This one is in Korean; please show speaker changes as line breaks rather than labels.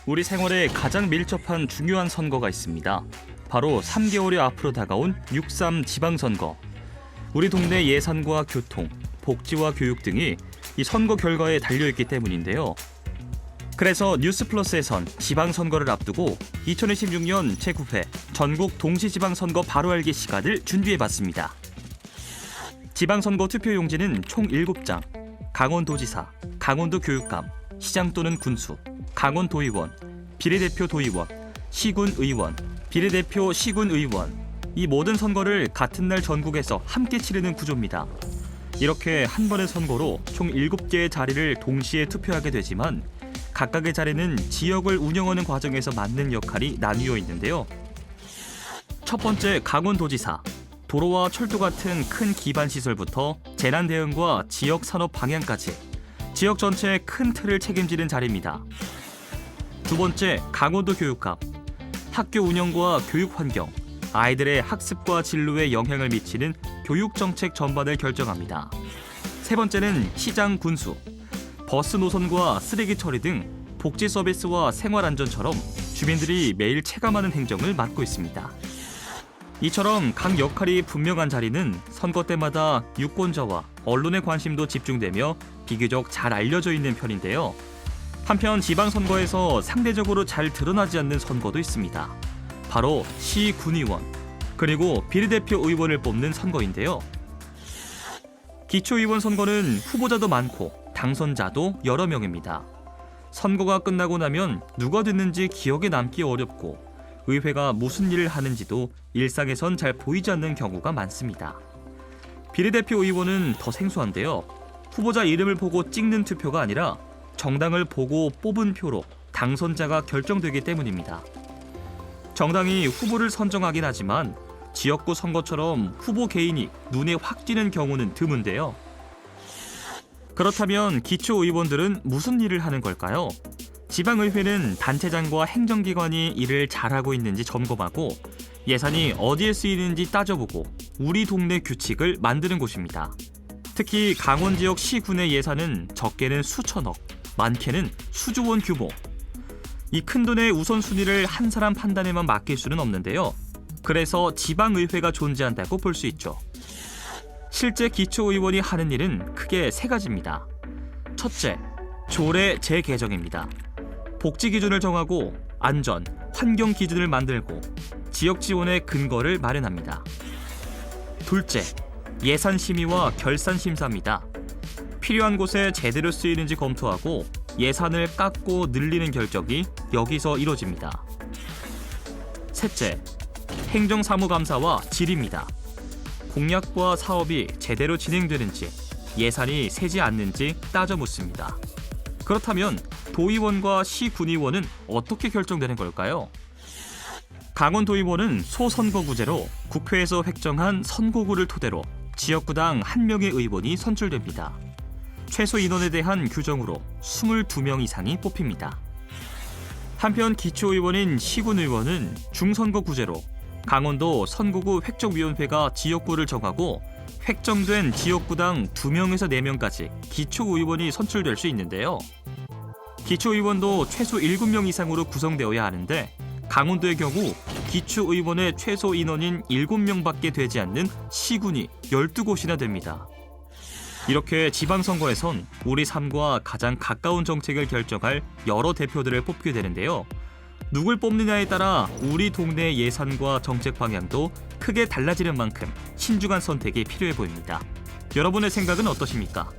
우리 생활에 가장 밀접한 중요한 선거가 있습니다. 바로 3개월여 앞으로 다가온 6.3 지방선거. 우리 동네 예산과 교통, 복지와 교육 등이 이 선거 결과에 달려있기 때문인데요. 그래서 뉴스플러스에선 지방선거를 앞두고 2026년 제9회 전국 동시지방선거 바로 알기 시간을 준비해봤습니다. 지방선거 투표용지는 총 7장, 강원도지사, 강원도교육감, 시장 또는 군수, 강원도의원, 비례대표 도의원, 시군의원, 비례대표 시군의원, 이 모든 선거를 같은 날 전국에서 함께 치르는 구조입니다. 이렇게 한 번의 선거로 총 7개의 자리를 동시에 투표하게 되지만 각각의 자리는 지역을 운영하는 과정에서 맡는 역할이 나뉘어 있는데요. 첫 번째 강원도지사, 도로와 철도 같은 큰 기반시설부터 재난 대응과 지역 산업 방향까지 지역 전체의 큰 틀을 책임지는 자리입니다. 두 번째 강원도 교육감, 학교 운영과 교육 환경, 아이들의 학습과 진로에 영향을 미치는 교육 정책 전반을 결정합니다. 세 번째는 시장 군수, 버스 노선과 쓰레기 처리 등 복지 서비스와 생활 안전처럼 주민들이 매일 체감하는 행정을 맡고 있습니다. 이처럼 각 역할이 분명한 자리는 선거 때마다 유권자와 언론의 관심도 집중되며 비교적 잘 알려져 있는 편인데요. 한편 지방선거에서 상대적으로 잘 드러나지 않는 선거도 있습니다. 바로 시군의원, 그리고 비례대표 의원을 뽑는 선거인데요. 기초의원 선거는 후보자도 많고 당선자도 여러 명입니다. 선거가 끝나고 나면 누가 됐는지 기억에 남기 어렵고 의회가 무슨 일을 하는지도 일상에선 잘 보이지 않는 경우가 많습니다. 비례대표 의원은 더 생소한데요. 후보자 이름을 보고 찍는 투표가 아니라 정당을 보고 뽑은 표로 당선자가 결정되기 때문입니다. 정당이 후보를 선정하긴 하지만 지역구 선거처럼 후보 개인이 눈에 확 띄는 경우는 드문데요. 그렇다면 기초의원들은 무슨 일을 하는 걸까요? 지방의회는 단체장과 행정기관이 일을 잘하고 있는지 점검하고 예산이 어디에 쓰이는지 따져보고 우리 동네 규칙을 만드는 곳입니다. 특히 강원 지역 시군의 예산은 적게는 수천억, 많게는 수조 원 규모. 이 큰돈의 우선순위를 한 사람 판단에만 맡길 수는 없는데요. 그래서 지방의회가 존재한다고 볼 수 있죠. 실제 기초의원이 하는 일은 크게 세 가지입니다. 첫째, 조례 재개정입니다. 복지 기준을 정하고 안전, 환경 기준을 만들고 지역 지원의 근거를 마련합니다. 둘째, 예산 심의와 결산 심사입니다. 필요한 곳에 제대로 쓰이는지 검토하고 예산을 깎고 늘리는 결정이 여기서 이루어집니다. 셋째, 행정사무감사와 질의입니다. 공약과 사업이 제대로 진행되는지, 예산이 새지 않는지 따져 묻습니다. 그렇다면 도의원과 시군의원은 어떻게 결정되는 걸까요? 강원도의원은 소선거구제로 국회에서 획정한 선거구를 토대로 지역구당 1명의 의원이 선출됩니다. 최소 인원에 대한 규정으로 22명 이상이 뽑힙니다. 한편 기초의원인 시군의원은 중선거구제로 강원도 선거구 획정위원회가 지역구를 정하고 획정된 지역구당 2명에서 4명까지 기초의원이 선출될 수 있는데요. 기초의원도 최소 7명 이상으로 구성되어야 하는데 강원도의 경우 기초의원의 최소 인원인 7명밖에 되지 않는 시군이 12곳이나 됩니다. 이렇게 지방선거에선 우리 삶과 가장 가까운 정책을 결정할 여러 대표들을 뽑게 되는데요. 누굴 뽑느냐에 따라 우리 동네의 예산과 정책 방향도 크게 달라지는 만큼 신중한 선택이 필요해 보입니다. 여러분의 생각은 어떠십니까?